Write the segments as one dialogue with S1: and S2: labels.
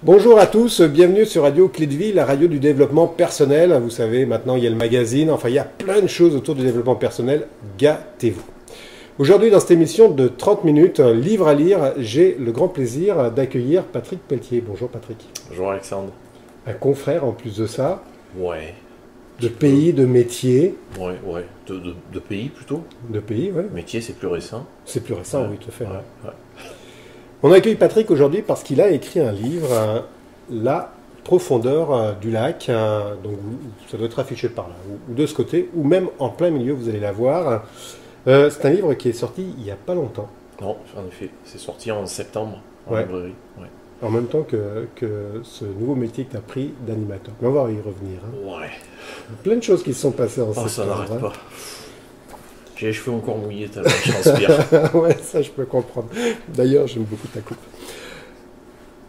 S1: Bonjour à tous, bienvenue sur Radio Clé de Vie, la radio du développement personnel. Vous savez, maintenant il y a le magazine, enfin il y a plein de choses autour du développement personnel. Gâtez-vous. Aujourd'hui, dans cette émission de 30 minutes, livre à lire, j'ai le grand plaisir d'accueillir Patrick Pelletier. Bonjour Patrick.
S2: Bonjour Alexandre.
S1: Un confrère en plus de ça.
S2: Ouais.
S1: De pays, de métier.
S2: Ouais. De pays plutôt.
S1: De pays, ouais.
S2: Métier, c'est plus récent.
S1: C'est plus récent, oui, tout à fait.
S2: Ouais.
S1: On accueille Patrick aujourd'hui parce qu'il a écrit un livre, La profondeur du lac. Donc ça doit être affiché par là, ou de ce côté, ou même en plein milieu, vous allez la voir. C'est un livre qui est sorti il n'y a pas longtemps.
S2: Non, en effet, c'est sorti en septembre en
S1: Ouais.
S2: librairie. Ouais.
S1: En même temps que ce nouveau métier que tu as pris d'animateur. Mais on va y revenir.
S2: Ouais.
S1: Plein de choses qui se sont passées en
S2: Oh, ça
S1: septembre.
S2: n'arrête pas. J'ai les cheveux encore mouillés tellement je transpire.
S1: Ouais, ça je peux comprendre. D'ailleurs, j'aime beaucoup ta coupe.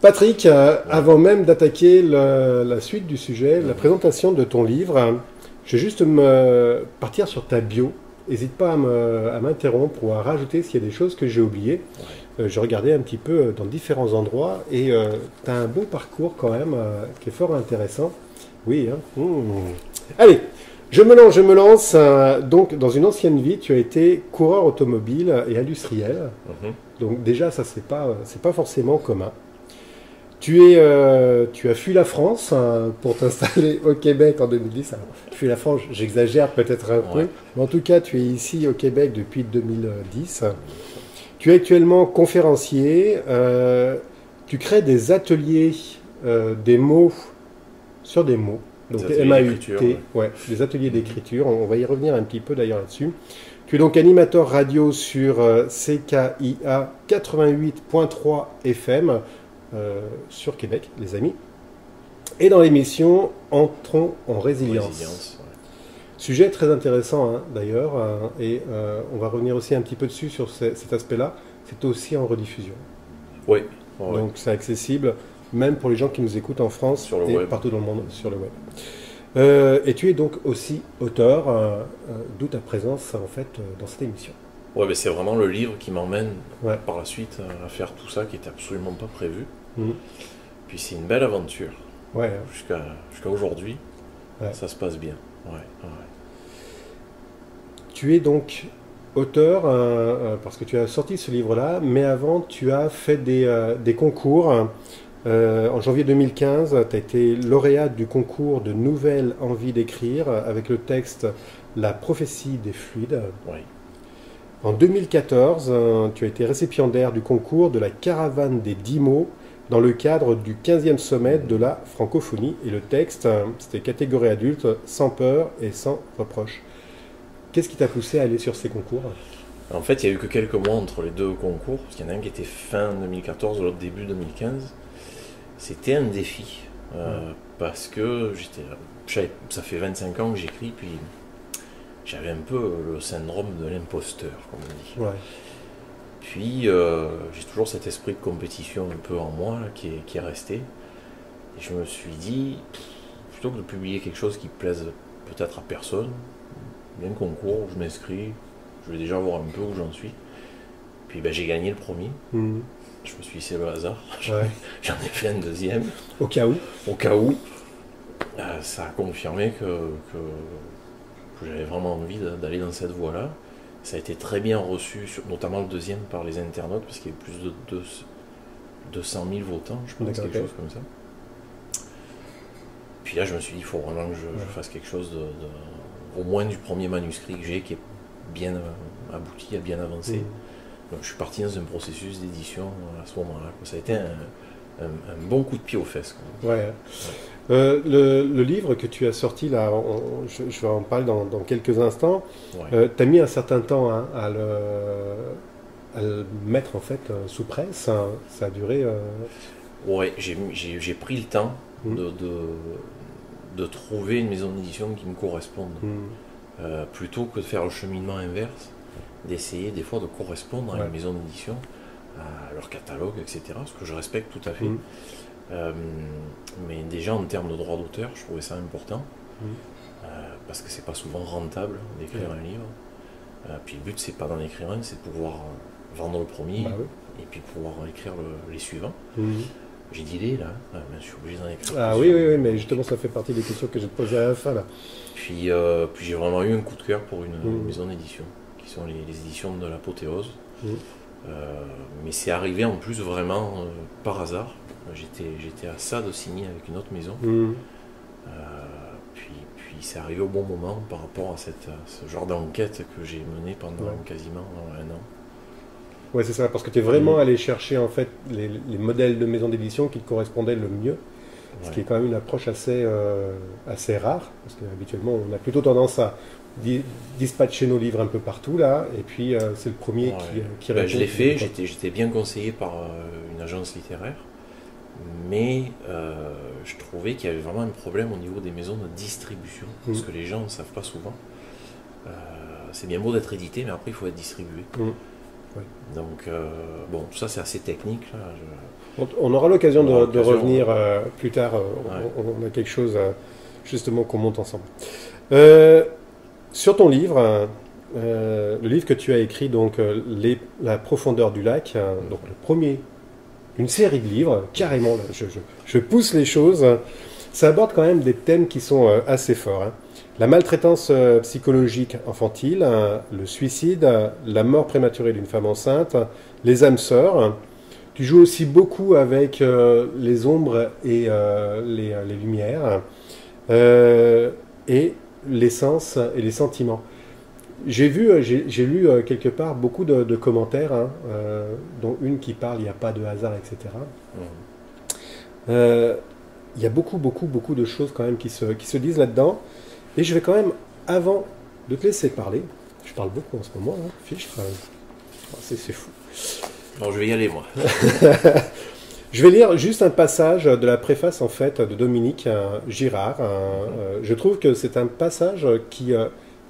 S1: Patrick, avant même d'attaquer la suite du sujet, la présentation de ton livre, je vais juste partir sur ta bio. N'hésite pas à m'interrompre ou à rajouter s'il y a des choses que j'ai oubliées. Je regardais un petit peu dans différents endroits et tu as un beau parcours quand même qui est fort intéressant. Oui, hein. Allez, je me lance. Donc, dans une ancienne vie, tu as été coureur automobile et industriel. Donc déjà, ça, c'est pas forcément commun. Tu as fui la France pour t'installer au Québec en 2010. Alors, fui la France, j'exagère peut-être un peu, mais en tout cas, tu es ici au Québec depuis 2010. Tu es actuellement conférencier. Tu crées des ateliers, des mots sur des mots. Donc MAUT, des ateliers d'écriture. On va y revenir un petit peu d'ailleurs là-dessus. Tu es donc animateur radio sur CKIA 88.3 FM. Sur Québec, les amis. Et dans l'émission Entrons en résilience. Sujet très intéressant d'ailleurs, et on va revenir aussi un petit peu dessus sur cet aspect-là. C'est aussi en rediffusion.
S2: Oui.
S1: Donc c'est accessible même pour les gens qui nous écoutent en France
S2: sur le
S1: et
S2: web.
S1: Partout dans le monde sur le web. Et tu es donc aussi auteur, d'où ta présence en fait dans cette émission.
S2: Ouais, mais c'est vraiment le livre qui m'emmène par la suite à faire tout ça qui n'était absolument pas prévu. Puis c'est une belle aventure. Jusqu'à aujourd'hui, ça se passe bien.
S1: Tu es donc auteur, parce que tu as sorti ce livre-là, mais avant tu as fait des concours. En janvier 2015, tu as été lauréate du concours de Nouvelles Envies d'écrire avec le texte La prophétie des fluides. En 2014, tu as été récipiendaire du concours de la caravane des 10 mots dans le cadre du 15e sommet de la francophonie. Et le texte, c'était catégorie adulte, sans peur et sans reproche. Qu'est-ce qui t'a poussé à aller sur ces concours ?
S2: En fait, il n'y a eu que quelques mois entre les deux concours, parce qu'il y en a un qui était fin 2014, l'autre début 2015. C'était un défi, parce que ça fait 25 ans que j'écris, puis j'avais un peu le syndrome de l'imposteur, comme on dit. Puis, j'ai toujours cet esprit de compétition un peu en moi là, qui est resté. Et je me suis dit, plutôt que de publier quelque chose qui plaise peut-être à personne, il y a un concours, je m'inscris, je vais déjà voir un peu où j'en suis. Puis j'ai gagné le premier. Je me suis dit, c'est le hasard. J'en ai fait un deuxième.
S1: Au cas où.
S2: Ça a confirmé que j'avais vraiment envie d'aller dans cette voie-là. Ça a été très bien reçu, notamment le deuxième par les internautes, parce qu'il y a eu plus de 200 000 votants, je pense, quelque chose comme ça. Puis là, je me suis dit, il faut vraiment que je fasse quelque chose au moins du premier manuscrit que j'ai, qui est bien abouti, bien avancé. Donc, je suis parti dans un processus d'édition à ce moment-là. Ça a été un bon coup de pied aux fesses.
S1: Le livre que tu as sorti, là, je vais en parler dans quelques instants. Tu as mis un certain temps à le mettre en fait sous presse. Ça a duré.
S2: J'ai pris le temps de trouver une maison d'édition qui me corresponde. Plutôt que de faire le cheminement inverse, d'essayer des fois de correspondre à une maison d'édition, à leur catalogue, etc. Ce que je respecte tout à fait. Mais déjà en termes de droit d'auteur, je trouvais ça important, parce que c'est pas souvent rentable d'écrire un livre. Puis le but, c'est pas d'en écrire un, c'est de pouvoir vendre le premier et puis pouvoir écrire les suivants. J'ai dit les là, ah, mais je suis obligé d'en écrire.
S1: Ah oui, oui, oui, mais justement, ça fait partie des questions que je vais te poser à la fin, là.
S2: Puis j'ai vraiment eu un coup de cœur pour une maison d'édition, qui sont les éditions de l'Apothéose. Mais c'est arrivé en plus vraiment par hasard. J'étais à ça de signer avec une autre maison. Puis c'est arrivé au bon moment par rapport à ce genre d'enquête que j'ai menée pendant quasiment un an.
S1: Ouais, c'est ça, parce que tu es vraiment allé chercher en fait les modèles de maison d'édition qui te correspondaient le mieux, ce qui est quand même une approche assez rare, parce qu'habituellement on a plutôt tendance à dispatcher nos livres un peu partout là, et puis c'est le premier qui répond.
S2: Je l'ai fait, j'étais bien conseillé par une agence littéraire, mais je trouvais qu'il y avait vraiment un problème au niveau des maisons de distribution, parce que les gens ne savent pas souvent. C'est bien beau d'être édité, mais après il faut être distribué.
S1: Oui.
S2: Donc, bon, tout ça c'est assez technique. Là.
S1: On aura l'occasion de revenir plus tard. On a quelque chose justement qu'on monte ensemble. Sur ton livre, le livre que tu as écrit, donc La profondeur du lac, donc le premier, une série de livres, carrément, là, je pousse les choses. Ça aborde quand même des thèmes qui sont assez forts. La maltraitance psychologique infantile, le suicide, la mort prématurée d'une femme enceinte, les âmes sœurs. Tu joues aussi beaucoup avec les ombres et les lumières, et les sens et les sentiments. J'ai lu quelque part beaucoup de commentaires, dont une qui parle « il n'y a pas de hasard », etc. Il y a beaucoup de choses quand même qui se disent là-dedans. Et je vais quand même, avant de te laisser parler, je parle beaucoup en ce moment, fichtre, c'est fou.
S2: Bon, je vais y aller, moi.
S1: Je vais lire juste un passage de la préface, en fait, de Dominique Girard. Je trouve que c'est un passage qui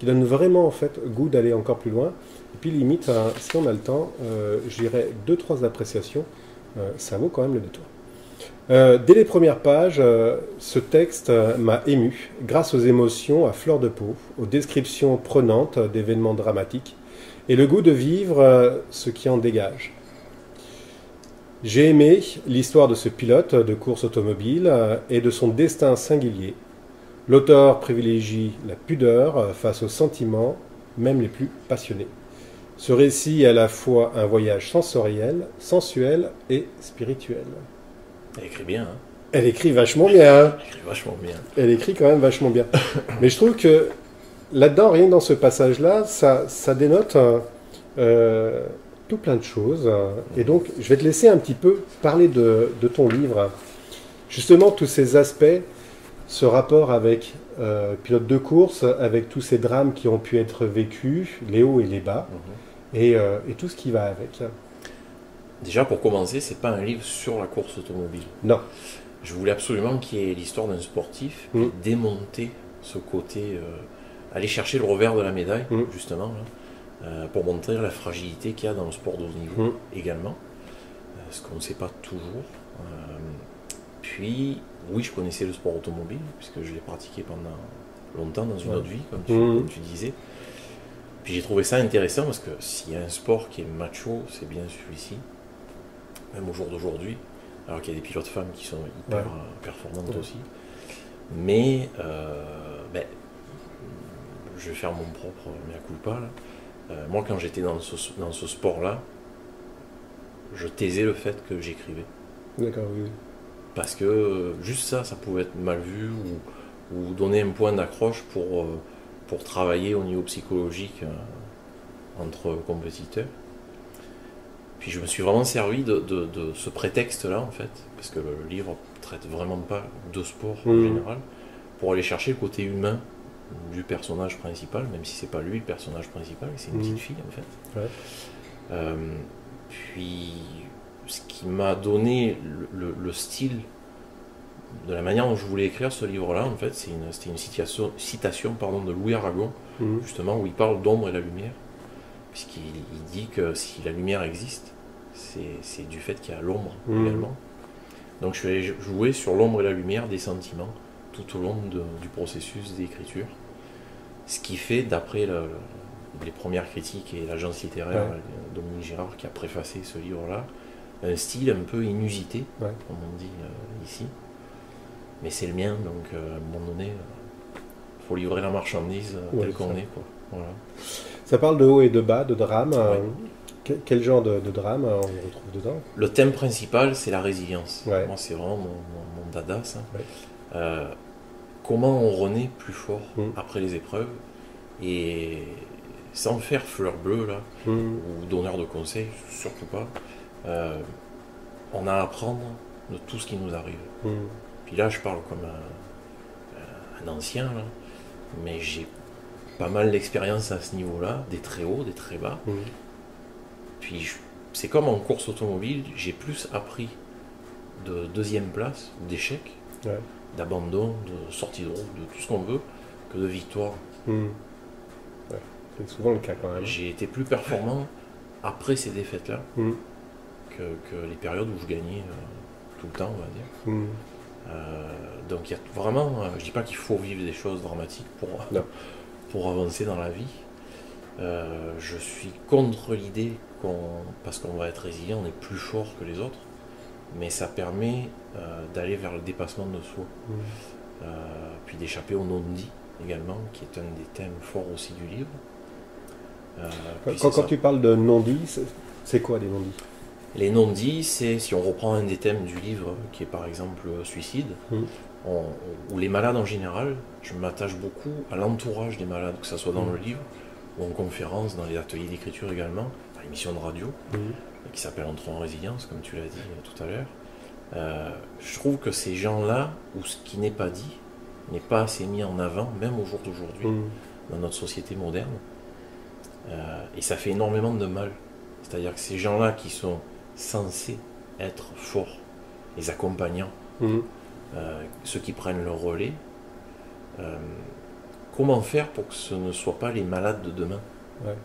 S1: donne vraiment, en fait, goût d'aller encore plus loin. Et puis, limite, si on a le temps, je dirais 2-3 appréciations. Ça vaut quand même le détour. Dès les premières pages, ce texte m'a ému, grâce aux émotions à fleur de peau, aux descriptions prenantes d'événements dramatiques, et le goût de vivre ce qui en dégage. J'ai aimé l'histoire de ce pilote de course automobile et de son destin singulier. L'auteur privilégie la pudeur face aux sentiments, même les plus passionnés. Ce récit est à la fois un voyage sensoriel, sensuel et spirituel.
S2: Elle écrit bien.
S1: Elle écrit vachement bien.
S2: Elle écrit vachement bien.
S1: Elle écrit quand même vachement bien. Mais je trouve que là-dedans, rien que dans ce passage-là, ça dénote tout plein de choses. Et donc, je vais te laisser un petit peu parler de ton livre. Justement, tous ces aspects, ce rapport avec pilote de course, avec tous ces drames qui ont pu être vécus, les hauts et les bas, et tout ce qui va avec.
S2: Déjà, pour commencer, c'est pas un livre sur la course automobile.
S1: Non.
S2: Je voulais absolument qu'il y ait l'histoire d'un sportif, et démonter ce côté, aller chercher le revers de la médaille, justement, là, pour montrer la fragilité qu'il y a dans le sport de haut niveau également, ce qu'on ne sait pas toujours. Puis, oui, je connaissais le sport automobile, puisque je l'ai pratiqué pendant longtemps dans une autre vie, comme tu disais. Puis j'ai trouvé ça intéressant, parce que s'il y a un sport qui est macho, c'est bien celui-ci. Même au jour d'aujourd'hui, alors qu'il y a des pilotes femmes qui sont hyper performantes aussi. Mais je vais faire mon propre mea culpa. Moi, quand j'étais dans ce sport-là, je taisais le fait que j'écrivais.
S1: D'accord, oui.
S2: Parce que juste ça pouvait être mal vu ou donner un point d'accroche pour travailler au niveau psychologique entre compétiteurs. Puis je me suis vraiment servi de ce prétexte-là, en fait, parce que le livre ne traite vraiment pas de sport en général, pour aller chercher le côté humain du personnage principal, même si c'est pas lui le personnage principal, c'est une petite fille, en fait. Ouais. Puis, ce qui m'a donné le style de la manière dont je voulais écrire ce livre-là, en fait, c'était une citation de Louis Aragon, justement, où il parle d'ombre et la lumière. Puisqu'il dit que si la lumière existe, c'est du fait qu'il y a l'ombre également. Donc je vais jouer sur l'ombre et la lumière des sentiments tout au long du processus d'écriture. Ce qui fait, d'après les premières critiques et l'agence littéraire Dominique Girard qui a préfacé ce livre-là, un style un peu inusité,
S1: Ouais.
S2: comme on dit ici. Mais c'est le mien, donc à un moment donné, il faut livrer la marchandise
S1: Ouais,
S2: telle qu'on
S1: ça.
S2: est, quoi. Voilà.
S1: Ça parle de haut et de bas, de drame.
S2: Ouais.
S1: Quel genre de drame on retrouve dedans?
S2: Le thème principal, c'est la résilience.
S1: Ouais.
S2: Moi, c'est vraiment mon dada, ça.
S1: Ouais.
S2: Comment on renaît plus fort
S1: Mm.
S2: après les épreuves, et sans faire fleur bleue, là,
S1: Mm.
S2: ou donneur de conseils, surtout pas. On a à apprendre de tout ce qui nous arrive.
S1: Mm.
S2: Puis là, je parle comme un ancien, là, mais j'ai pas mal d'expérience à ce niveau-là, des très hauts, des très bas.
S1: Mm.
S2: Puis c'est comme en course automobile, j'ai plus appris de deuxième place, d'échecs,
S1: Ouais.
S2: d'abandon, de sortie de route, de tout ce qu'on veut, que de victoire.
S1: Mm. Ouais. C'est souvent le cas quand même.
S2: J'ai été plus performant après ces défaites-là
S1: Mm.
S2: que les périodes où je gagnais tout le temps, on va dire.
S1: Mm.
S2: Donc il y a vraiment, je dis pas qu'il faut vivre des choses dramatiques
S1: Non.
S2: pour avancer dans la vie. Je suis contre l'idée parce qu'on va être résilient, on est plus fort que les autres, mais ça permet d'aller vers le dépassement de soi.
S1: Mm.
S2: Puis d'échapper au non-dit également, qui est un des thèmes forts aussi du livre. Puis
S1: Quand tu parles de non-dits, c'est quoi des non-dits?
S2: Les non-dits, c'est, si on reprend un des thèmes du livre, qui est par exemple suicide,
S1: Mm.
S2: ou les malades en général, je m'attache beaucoup à l'entourage des malades, que ce soit dans le livre, ou en conférence, dans les ateliers d'écriture également, à l'émission de radio,
S1: Mm.
S2: qui s'appelle Entrons en résilience, comme tu l'as dit tout à l'heure. Je trouve que ces gens-là, ou ce qui n'est pas dit, n'est pas assez mis en avant, même au jour d'aujourd'hui,
S1: Mm.
S2: dans notre société moderne. Et ça fait énormément de mal. C'est-à-dire que ces gens-là qui sont censés être forts, les accompagnants,
S1: Mm.
S2: ceux qui prennent le relais, comment faire pour que ce ne soient pas les malades de demain,
S1: Ouais.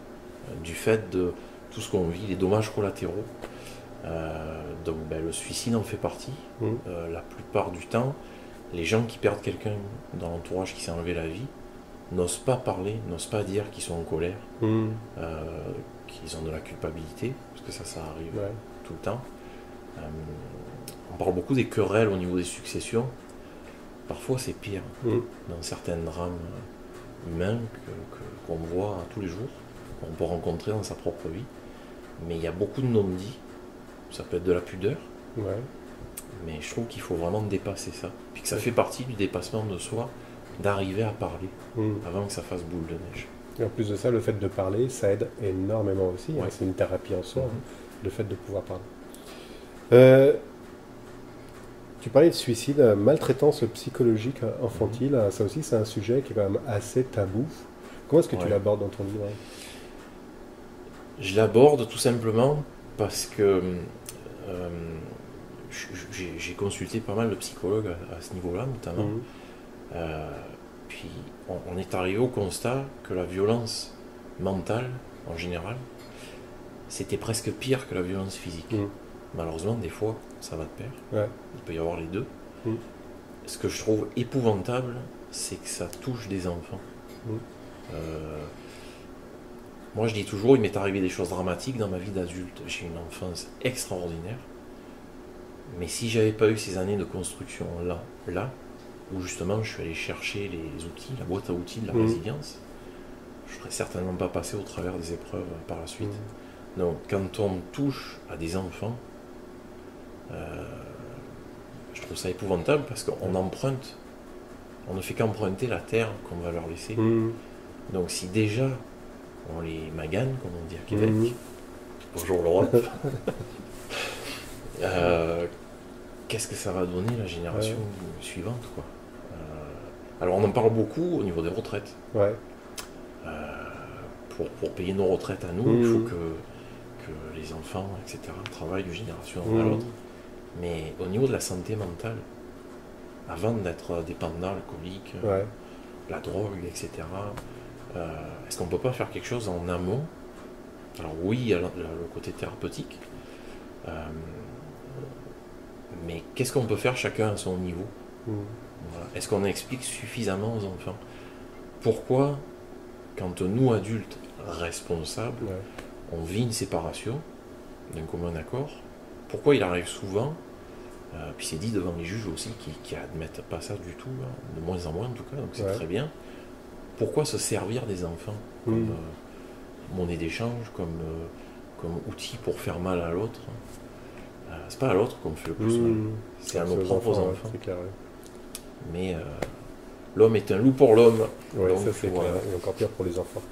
S2: du fait de tout ce qu'on vit, les dommages collatéraux. Donc le suicide en fait partie.
S1: Mm.
S2: La plupart du temps, les gens qui perdent quelqu'un dans l'entourage qui s'est enlevé la vie n'osent pas parler, n'osent pas dire qu'ils sont en colère,
S1: Mm.
S2: qu'ils ont de la culpabilité, parce que ça arrive
S1: Ouais.
S2: tout le temps. On parle beaucoup des querelles au niveau des successions. Parfois c'est pire
S1: Mm.
S2: dans certains drames humains qu'on voit tous les jours, qu'on peut rencontrer dans sa propre vie. Mais il y a beaucoup de non-dits. Ça peut être de la pudeur,
S1: Ouais.
S2: mais je trouve qu'il faut vraiment dépasser ça. Puis que ça
S1: Ouais.
S2: fait partie du dépassement de soi, d'arriver à parler
S1: Mm.
S2: avant que ça fasse boule de neige.
S1: Et en plus de ça, le fait de parler, ça aide énormément aussi. Hein.
S2: Ouais.
S1: C'est une thérapie en soi,
S2: Mhm.
S1: le fait de pouvoir parler. Tu parlais de suicide, maltraitance psychologique infantile. Ça aussi, c'est un sujet qui est quand même assez tabou. Comment est-ce que tu
S2: Ouais.
S1: l'abordes dans ton livre?
S2: Je l'aborde tout simplement parce que j'ai consulté pas mal de psychologues à ce niveau-là, notamment.
S1: Mhm.
S2: Puis on est arrivé au constat que la violence mentale, en général, c'était presque pire que la violence physique.
S1: Mhm.
S2: Malheureusement, des fois, ça va de pair.
S1: Ouais.
S2: Il peut y avoir les deux.
S1: Mhm.
S2: Ce que je trouve épouvantable, c'est que ça touche des enfants.
S1: Mhm.
S2: Moi, je dis toujours, il m'est arrivé des choses dramatiques dans ma vie d'adulte. J'ai une enfance extraordinaire. Mais si j'avais pas eu ces années de construction là, où justement je suis allé chercher les outils, la boîte à outils de la
S1: Mhm.
S2: résilience, je serais certainement pas passé au travers des épreuves par la suite.
S1: Mhm.
S2: Donc, quand on touche à des enfants, je trouve ça épouvantable parce qu'on emprunte, on ne fait qu'emprunter la terre qu'on va leur laisser.
S1: Mhm.
S2: Donc, si déjà on les magane, comme on dit à Québec,
S1: Mhm.
S2: bonjour l'Europe, qu'est-ce que ça va donner la génération suivante, quoi. Alors, on en parle beaucoup au niveau des retraites.
S1: Ouais.
S2: Pour payer nos retraites à nous, il faut que les enfants, etc., travaillent d'une génération à l'autre. Mais au niveau de la santé mentale, avant d'être dépendant, alcoolique,
S1: Ouais.
S2: la drogue, etc., est-ce qu'on ne peut pas faire quelque chose en amont? Alors oui, il y a le côté thérapeutique, mais qu'est-ce qu'on peut faire chacun à son niveau?
S1: Mhm.
S2: Voilà. Est-ce qu'on explique suffisamment aux enfants pourquoi, quand nous, adultes responsables,
S1: Ouais.
S2: on vit une séparation d'un commun accord, pourquoi il arrive souvent, puis c'est dit devant les juges aussi qui admettent pas ça du tout, hein, de moins en moins en tout cas, donc c'est très bien. Pourquoi se servir des enfants comme monnaie d'échange, comme outil pour faire mal à l'autre? C'est pas à l'autre qu'on fait le plus mal, c'est à nos propres enfants.
S1: C'est clair,
S2: Mais l'homme est un loup pour l'homme.
S1: Oui, ça c'est clair, et encore pire pour les enfants.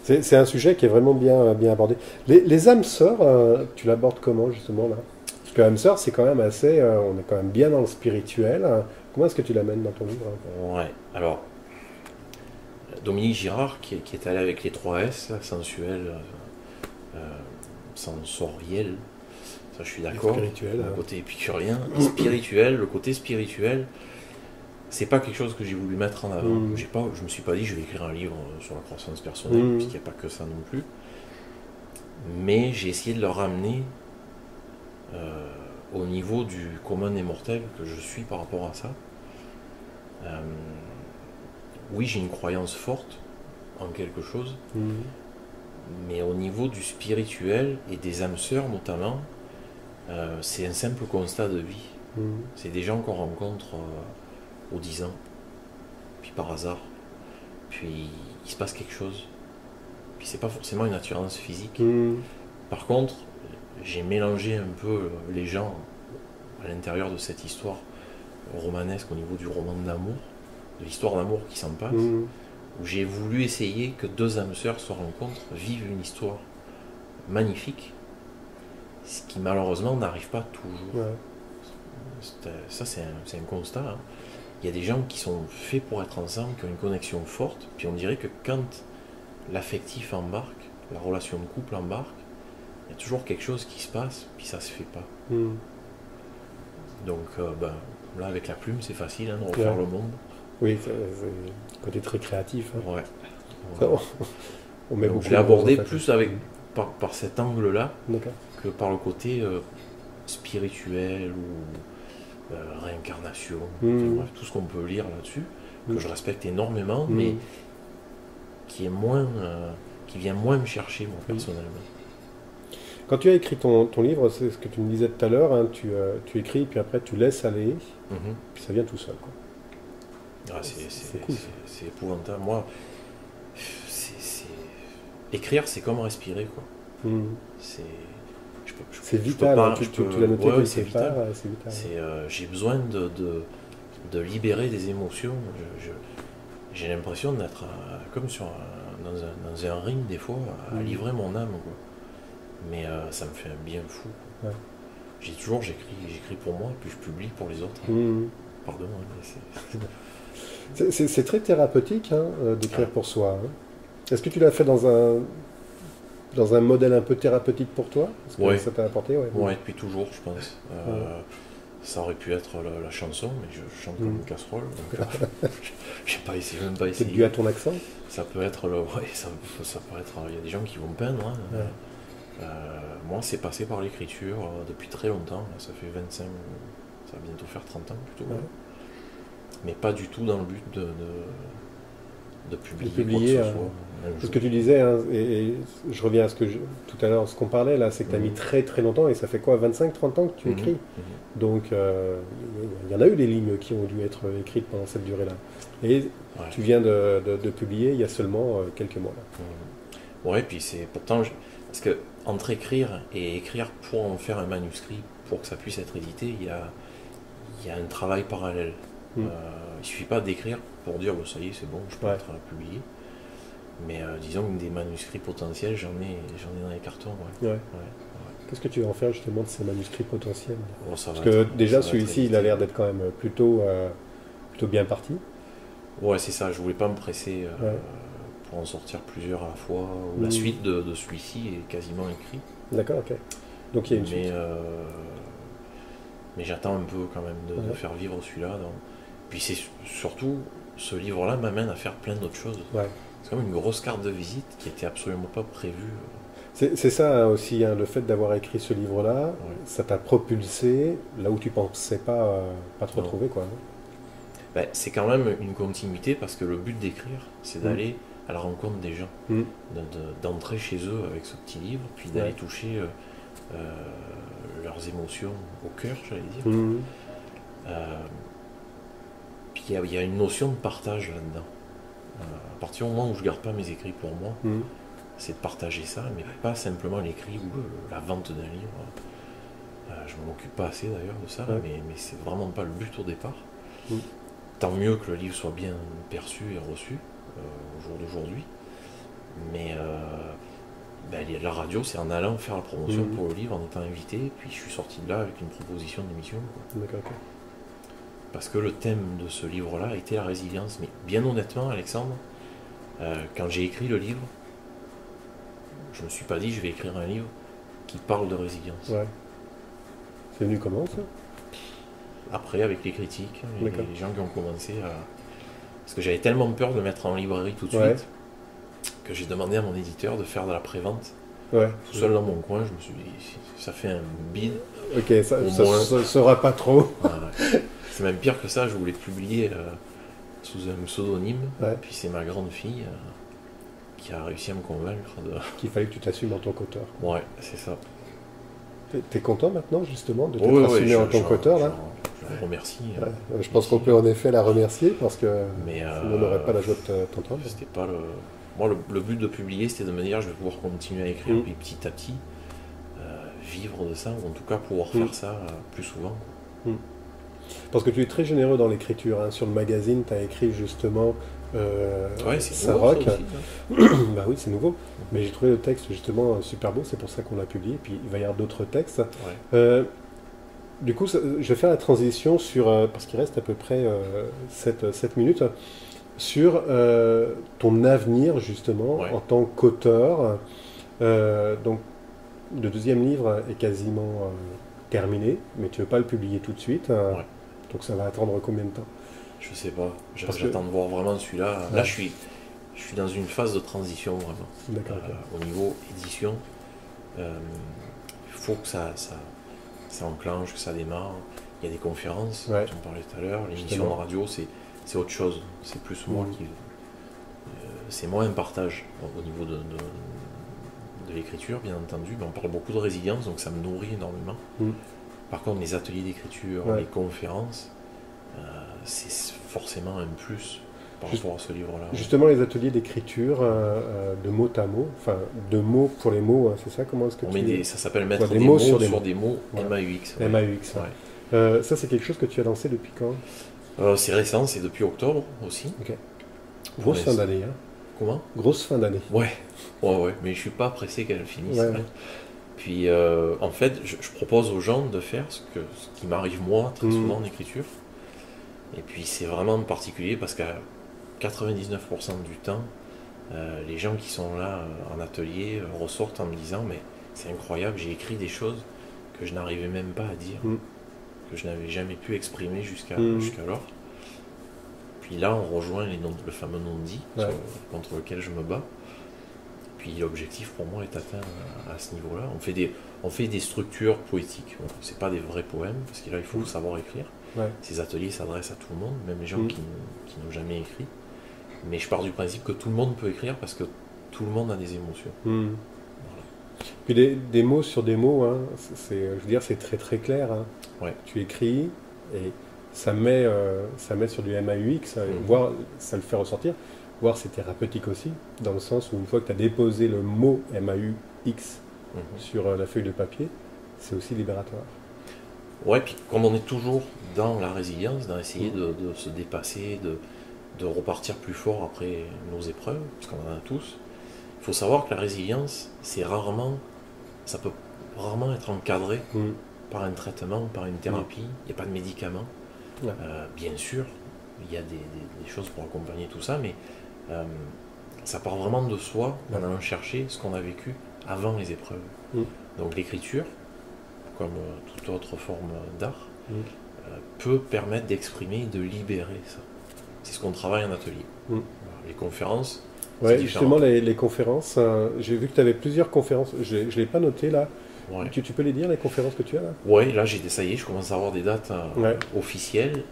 S1: C'est un sujet qui est vraiment bien abordé. Les âmes sœurs, tu l'abordes comment justement là? Parce que âme sœur, c'est quand même assez, on est quand même bien dans le spirituel. Comment est-ce que tu l'amènes dans ton livre?
S2: Ouais, alors, Dominique Girard, qui est allé avec les 3 S, sensuel, sensoriel, ça je suis d'accord, le côté épicurien, spirituel, le côté spirituel, c'est pas quelque chose que j'ai voulu mettre en avant. Je me suis pas dit je vais écrire un livre sur la croissance personnelle, puisqu'il n'y a pas que ça non plus. Mais j'ai essayé de le ramener au niveau du commun des mortels que je suis par rapport à ça. Oui, j'ai une croyance forte en quelque chose, mais au niveau du spirituel et des âmes sœurs notamment, c'est un simple constat de vie. C'est des gens qu'on rencontre aux 10 ans, puis par hasard, puis il se passe quelque chose, puis c'est pas forcément une attirance physique. Par contre, j'ai mélangé un peu les gens à l'intérieur de cette histoire romanesque au niveau du roman d'amour, de l'histoire d'amour qui s'en passe, où j'ai voulu essayer que 2 âmes sœurs se rencontrent, vivent une histoire magnifique, ce qui malheureusement n'arrive pas toujours. Ça c'est un constat, hein. Il y a des gens qui sont faits pour être ensemble, qui ont une connexion forte, puis on dirait que quand l'affectif embarque, la relation de couple embarque, il y a toujours quelque chose qui se passe, puis ça se fait pas. Donc là avec la plume c'est facile, hein, de refaire le monde.
S1: Oui, c'est un côté très créatif. Hein.
S2: Ça, donc, je l'ai abordé plus par cet angle-là que par le côté spirituel ou réincarnation, bref, tout ce qu'on peut lire là-dessus, que je respecte énormément, mais qui vient moins me chercher moi personnellement.
S1: Quand tu as écrit ton livre, c'est ce que tu me disais tout à l'heure, hein, tu écris, puis après tu laisses aller, puis ça vient tout seul. Quoi.
S2: C'est cool. C'est épouvantable. Moi, écrire, c'est comme respirer. Quoi.
S1: C'est vital, tu l'as noté,
S2: c'est vital. J'ai besoin de libérer des émotions. J'ai l'impression d'être comme dans un ring, des fois, à livrer mon âme. Quoi. Mais ça me fait un bien fou. J'écris pour moi, puis je publie pour les autres. Pardon.
S1: C'est très thérapeutique, hein, d'écrire pour soi. Hein. Est-ce que tu l'as fait dans un modèle un peu thérapeutique pour toi? Ça t'a apporté?
S2: Oui, depuis toujours, je pense. Ça aurait pu être la chanson, mais je chante comme une casserole. J'ai même pas essayé.
S1: C'est dû à ton accent?
S2: Ça peut être ça peut être. Il y a des gens qui vont peindre. Hein. Moi, c'est passé par l'écriture depuis très longtemps. Là, ça fait 25, ça va bientôt faire 30 ans plutôt. Mais pas du tout dans le but de publier quoi que ce soit.
S1: C'est ce que tu disais, hein, et je reviens à tout à l'heure, ce qu'on parlait là, c'est que tu as mis très très longtemps, et ça fait quoi, 25-30 ans que tu écris? Donc il y en a eu des lignes qui ont dû être écrites pendant cette durée-là. Et tu viens de publier il y a seulement quelques mois.
S2: Oui, puis c'est pourtant, parce que entre écrire et écrire pour en faire un manuscrit, pour que ça puisse être édité, il y a un travail parallèle. Il ne suffit pas d'écrire pour dire ça y est, c'est bon, je peux être publié. Mais disons que des manuscrits potentiels, j'en ai dans les cartons.
S1: Qu'est-ce que tu vas en faire justement de ces manuscrits potentiels?
S2: Parce
S1: que déjà celui-ci, il a l'air d'être quand même plutôt bien parti.
S2: Ouais, c'est ça, je voulais pas me presser pour en sortir plusieurs à la fois. La suite de celui-ci est quasiment écrite.
S1: D'accord, ok. Donc il y a une suite.
S2: Mais j'attends un peu quand même de faire vivre celui-là. Donc. Puis c'est surtout, ce livre-là m'amène à faire plein d'autres choses. C'est comme une grosse carte de visite qui n'était absolument pas prévue.
S1: C'est ça hein, aussi, hein, le fait d'avoir écrit ce livre-là, ça t'a propulsé là où tu pensais pas te retrouver. Quoi.
S2: C'est quand même une continuité parce que le but d'écrire, c'est d'aller à la rencontre des gens, d'entrer chez eux avec ce petit livre, puis d'aller toucher leurs émotions au cœur, j'allais dire.
S1: Mhm.
S2: Puis il y a une notion de partage là-dedans. À partir du moment où je ne garde pas mes écrits pour moi,
S1: Mhm.
S2: c'est de partager ça, mais pas simplement l'écrit ou la vente d'un livre. Je ne m'en occupe pas assez d'ailleurs de ça,
S1: Ouais.
S2: mais c'est vraiment pas le but au départ.
S1: Mhm.
S2: Tant mieux que le livre soit bien perçu et reçu au jour d'aujourd'hui. Mais la radio, c'est en allant faire la promotion
S1: Mhm.
S2: pour le livre, en étant invité, puis je suis sorti de là avec une proposition d'émission.
S1: D'accord, ok.
S2: Parce que le thème de ce livre-là était la résilience. Mais bien honnêtement, Alexandre, quand j'ai écrit le livre, je ne me suis pas dit je vais écrire un livre qui parle de résilience.
S1: Ouais. C'est venu comment ça?
S2: Après, avec les critiques, les
S1: D'accord.
S2: gens qui ont commencé à... Parce que j'avais tellement peur de le mettre en librairie tout de
S1: Ouais.
S2: suite, que j'ai demandé à mon éditeur de faire de la prévente.
S1: Ouais.
S2: Tout seul dans mon coin, je me suis dit, ça fait un bide.
S1: Ok, ça
S2: Au moins.
S1: sera pas trop.
S2: C'est même pire que ça, je voulais publier sous un pseudonyme.
S1: Ouais.
S2: Puis c'est ma grande fille qui a réussi à me convaincre de...
S1: Qu'il fallait que tu t'assumes en tant qu'auteur.
S2: Ouais, c'est ça.
S1: T'es content maintenant justement de t'être
S2: Ouais,
S1: assumé en tant qu'auteur là?
S2: Je vous remercie.
S1: Ouais. Je pense qu'on peut en effet la remercier parce que
S2: Mais
S1: sinon on n'aurait pas la joie de t'entendre.
S2: C'était pas le... Moi, le but de publier, c'était de me dire je vais pouvoir continuer à écrire, puis petit à petit vivre de ça, ou en tout cas pouvoir faire ça plus souvent.
S1: Parce que tu es très généreux dans l'écriture. Hein. Sur le magazine, tu as écrit justement
S2: Ouais, c'est
S1: Saroc.
S2: nouveau, ça aussi, hein.
S1: Bah oui, c'est nouveau. Mais j'ai trouvé le texte justement super beau, c'est pour ça qu'on l'a publié. Puis il va y avoir d'autres textes.
S2: Ouais.
S1: Du coup, je vais faire la transition sur, parce qu'il reste à peu près 7 minutes, sur ton avenir justement
S2: Ouais.
S1: en tant qu'auteur. Donc, le deuxième livre est quasiment terminé, mais tu ne veux pas le publier tout de suite.
S2: Ouais.
S1: Donc ça va attendre combien de temps?
S2: Je sais pas.
S1: Parce
S2: J'attends de voir vraiment celui-là.
S1: Ouais.
S2: Là, je suis dans une phase de transition vraiment.
S1: D'accord. Ok.
S2: Au niveau édition, il faut que ça enclenche, que ça démarre. Il y a des conférences,
S1: Ouais.
S2: dont on parlait tout à l'heure. L'émission de
S1: Justement.
S2: radio, c'est autre chose. C'est plus moi qui... c'est moins un partage au niveau de l'écriture, bien entendu. Mais on parle beaucoup de résilience, donc ça me nourrit énormément. Par contre, les ateliers d'écriture,
S1: Ouais.
S2: les conférences, c'est forcément un plus par rapport à ce livre-là.
S1: Justement, les ateliers d'écriture de mot à mot, enfin de mots pour les mots, hein, c'est ça? Comment est-ce que
S2: Ça s'appelle mettre
S1: des
S2: des
S1: mots
S2: mots
S1: sur
S2: sur
S1: des
S2: des mots,
S1: Ouais.
S2: MAUX. ouais.
S1: MAUX.
S2: Ouais.
S1: Ça, c'est quelque chose que tu as lancé depuis quand?
S2: C'est récent, c'est depuis octobre aussi.
S1: Grosse
S2: Ouais,
S1: fin
S2: c'est-
S1: d'année. Hein.
S2: Comment?
S1: Grosse fin d'année.
S2: Ouais, mais je suis pas pressé qu'elle finisse.
S1: Ouais, ouais.
S2: Puis en fait, je propose aux gens de faire ce qui m'arrive moi très souvent en écriture. Et puis c'est vraiment particulier parce qu'à 99% du temps, les gens qui sont là en atelier ressortent en me disant mais c'est incroyable, j'ai écrit des choses que je n'arrivais même pas à dire, que je n'avais jamais pu exprimer jusqu'alors. Puis là, on rejoint le fameux non-dit
S1: Ouais.
S2: contre lequel je me bats. Puis l'objectif pour moi est atteint à ce niveau-là. On fait des structures poétiques. Bon, c'est pas des vrais poèmes, parce que là, il faut savoir écrire.
S1: Ouais.
S2: Ces ateliers s'adressent à tout le monde, même les gens qui n'ont jamais écrit. Mais je pars du principe que tout le monde peut écrire parce que tout le monde a des émotions.
S1: Puis des mots sur des mots, hein, je veux dire, c'est très très clair. Hein.
S2: Ouais.
S1: Tu écris et ça met sur du MAUX, voire ça le fait ressortir, voire c'est thérapeutique aussi, dans le sens où une fois que tu as déposé le mot MAUX sur la feuille de papier, c'est aussi libératoire.
S2: Ouais, puis comme on est toujours dans la résilience, d'essayer de se dépasser, de repartir plus fort après nos épreuves, parce qu'on en a tous, il faut savoir que la résilience, ça peut rarement être encadré par un traitement, par une thérapie, il n'y a pas de médicaments.
S1: Ouais.
S2: Bien sûr, il y a des choses pour accompagner tout ça, mais ça part vraiment de soi en allant chercher ce qu'on a vécu avant les épreuves. Donc l'écriture, comme toute autre forme d'art, peut permettre d'exprimer et de libérer ça. C'est ce qu'on travaille en atelier. Voilà. Les conférences,
S1: Ouais,
S2: c'est
S1: justement,
S2: différent.
S1: les conférences, j'ai vu que tu avais plusieurs conférences, je ne l'ai pas noté là.
S2: Ouais.
S1: Tu peux les dire, les conférences que tu as là?
S2: Ouais, là ça y est, je commence à avoir des dates
S1: Ouais.
S2: officielles,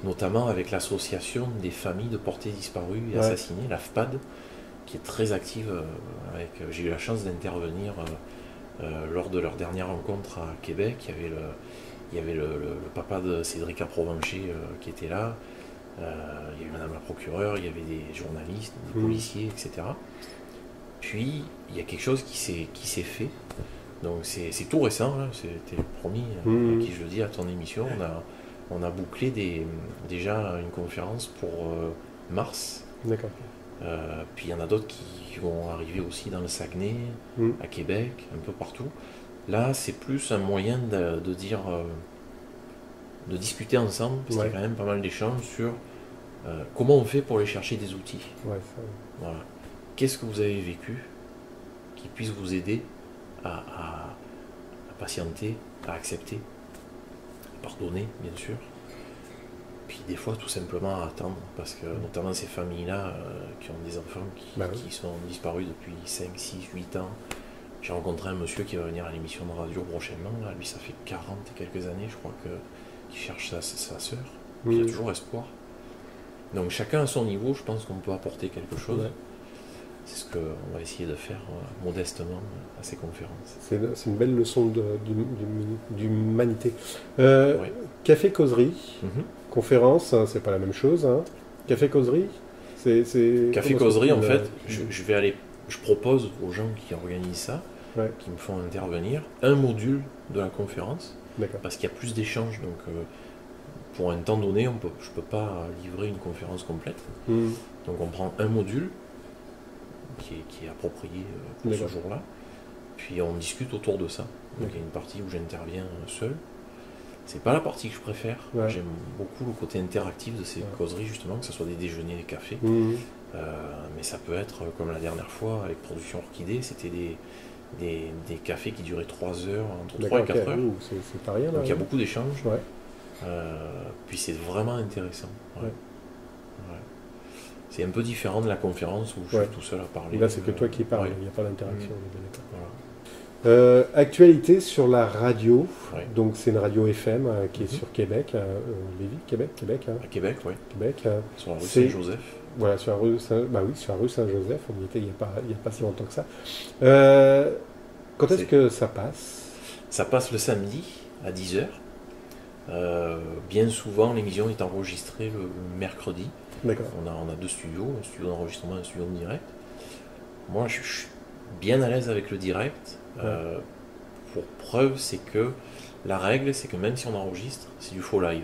S2: notamment avec l'association des familles de portés disparus et
S1: Ouais.
S2: assassinés, l'AFPAD, qui est très active. J'ai eu la chance d'intervenir Lors de leur dernière rencontre à Québec, il y avait le papa de Cédric Provencher qui était là, il y a eu Madame la procureure, il y avait des journalistes, des policiers, etc. Puis il y a quelque chose qui s'est fait. Donc c'est tout récent, hein. C'était le premier à qui je le dis à ton émission. On a bouclé déjà une conférence pour mars.
S1: D'accord.
S2: Puis il y en a d'autres qui vont arriver aussi dans le Saguenay, à Québec, un peu partout. Là, c'est plus un moyen de dire, de discuter ensemble, parce qu'il y a quand même pas mal d'échanges sur comment on fait pour aller chercher des outils.
S1: Ouais,
S2: voilà. Qu'est-ce que vous avez vécu qui puisse vous aider à patienter, à accepter, à pardonner, bien sûr. Puis des fois, tout simplement à attendre, parce que notamment ces familles-là qui ont des enfants qui sont disparus depuis 5, 6, 8 ans. J'ai rencontré un monsieur qui va venir à l'émission de radio prochainement. Là, lui, ça fait 40 et quelques années, je crois, qu'il cherche sa sœur. Puis il y a toujours espoir. Donc chacun à son niveau, je pense qu'on peut apporter quelque chose. Ouais. C'est ce qu'on va essayer de faire modestement à ces conférences.
S1: C'est une belle leçon d'humanité. Café Causerie, conférence, hein, c'est pas la même chose. Hein. Café Causerie,
S2: Café Causerie, en fait, je propose aux gens qui organisent ça, qui me font intervenir, un module de la conférence, parce qu'il y a plus d'échanges. Donc, pour un temps donné, je ne peux pas livrer une conférence complète. Donc, on prend un module qui est approprié pour ce jour-là, puis on discute autour de ça. Donc, il y a une partie où j'interviens seul. C'est pas la partie que je préfère. J'aime beaucoup le côté interactif de ces causeries, justement, que ce soit des déjeuners, des cafés. Mais ça peut être, comme la dernière fois avec Production Orchidée, c'était des cafés qui duraient 3 heures, entre 3 et 4 heures.
S1: C'est pas rien, là.
S2: Donc il y a beaucoup d'échanges. Puis c'est vraiment intéressant. C'est un peu différent de la conférence où je suis tout seul à parler.
S1: Là, c'est que toi qui parles, il n'y a pas d'interaction. Actualité sur la radio. Donc c'est une radio FM qui est sur Québec, Lévis, Québec. Hein.
S2: À Québec, oui.
S1: Québec.
S2: Sur la rue Saint-Joseph.
S1: Voilà, sur la rue Saint-Joseph. On y était il n'y a pas si longtemps que ça. Quand est-ce que ça passe?
S2: Ça passe le samedi à 10h. Bien souvent, l'émission est enregistrée le mercredi.
S1: D'accord.
S2: On a 2 studios, un studio d'enregistrement et un studio de direct. Moi, je suis bien à l'aise avec le direct. Pour preuve, c'est que la règle, c'est que même si on enregistre, c'est du faux live.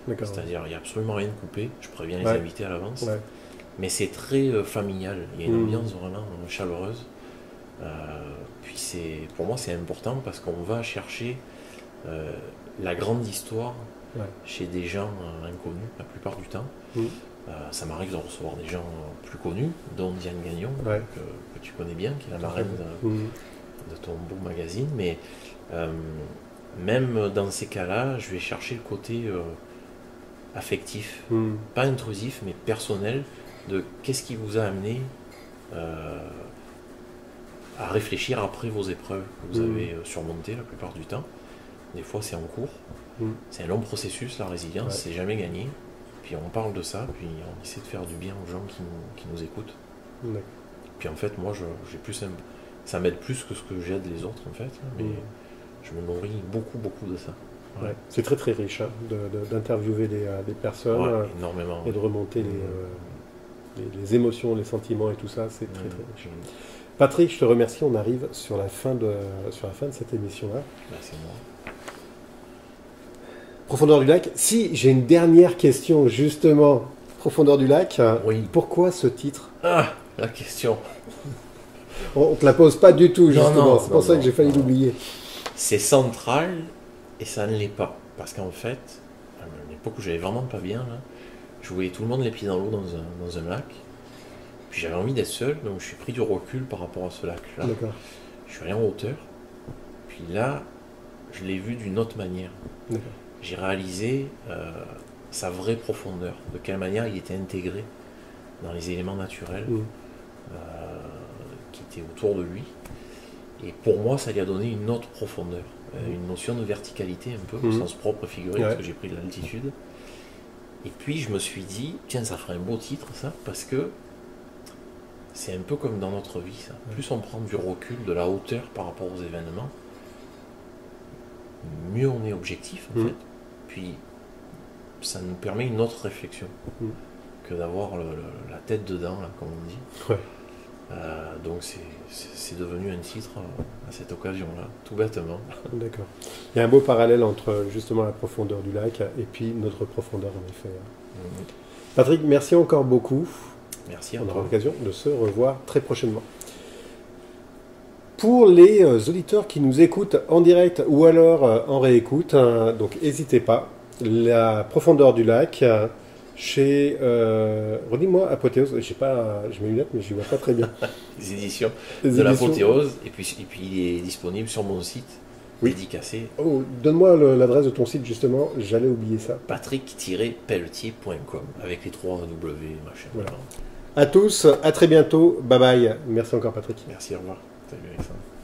S2: C'est-à-dire, il n'y a absolument rien de coupé. Je préviens les invités à l'avance. Mais c'est très familial. Il y a une ambiance vraiment chaleureuse. Puis pour moi, c'est important parce qu'on va chercher la grande histoire chez des gens inconnus la plupart du temps. Ça m'arrive de recevoir des gens plus connus, dont Diane Gagnon, que tu connais bien, qui est la marraine de ton beau magazine. Mais même dans ces cas-là, je vais chercher le côté affectif, pas intrusif, mais personnel, de qu'est-ce qui vous a amené à réfléchir après vos épreuves que vous avez surmontées la plupart du temps. Des fois, c'est en cours. C'est un long processus, la résilience, c'est jamais gagné. Puis on parle de ça, puis on essaie de faire du bien aux gens qui nous écoutent. Puis en fait, moi, ça m'aide plus que ce que j'aide les autres, en fait. Mais je me nourris beaucoup de ça.
S1: C'est très très riche d'interviewer des personnes
S2: énormément,
S1: et de remonter les émotions, les sentiments et tout ça. C'est très très riche. Patrick, je te remercie. On arrive sur la fin de cette émission-là.
S2: C'est moi.
S1: Profondeur du lac. Si j'ai une dernière question, justement, Profondeur du lac, pourquoi ce titre?
S2: La question.
S1: On ne te la pose pas du tout, justement. C'est pour ça que j'ai failli l'oublier.
S2: C'est central et ça ne l'est pas. Parce qu'en fait, à une époque où j'allais vraiment pas bien, là, je voyais tout le monde les pieds dans l'eau dans un lac. Puis j'avais envie d'être seul, donc je suis pris du recul par rapport à ce lac-là. Je suis allé en hauteur. Puis là, je l'ai vu d'une autre manière. J'ai réalisé sa vraie profondeur, de quelle manière il était intégré dans les éléments naturels qui étaient autour de lui. Et pour moi, ça lui a donné une autre profondeur, une notion de verticalité un peu, au sens propre et figuré, parce que j'ai pris de l'altitude. Et puis je me suis dit, tiens, ça ferait un beau titre ça, parce que c'est un peu comme dans notre vie, ça. Plus on prend du recul, de la hauteur par rapport aux événements, mieux on est objectif, en fait. Puis, ça nous permet une autre réflexion que d'avoir la tête dedans, là, comme on dit.
S1: Ouais.
S2: Donc, c'est devenu un titre à cette occasion-là, tout bêtement.
S1: D'accord. Il y a un beau parallèle entre justement la profondeur du lac et puis notre profondeur, en effet. Patrick, merci encore beaucoup.
S2: Merci à
S1: On
S2: toi.
S1: aura l'occasion de se revoir très prochainement. Pour les auditeurs qui nous écoutent en direct ou alors en réécoute, donc n'hésitez pas. La profondeur du lac, chez, redis-moi, Apothéose, j'ai mes lunettes mais je ne vois pas très bien.
S2: Les éditions
S1: Les
S2: de
S1: éditions.
S2: l'Apothéose, et puis il est disponible sur mon site, dédicacé,
S1: Oh, donne-moi l'adresse de ton site justement, j'allais oublier ça.
S2: patrick-pelletier.com, avec les 3 W, machin.
S1: Voilà. À tous, à très bientôt, bye bye. Merci encore Patrick.
S2: Merci, au revoir. Salut Alexandre.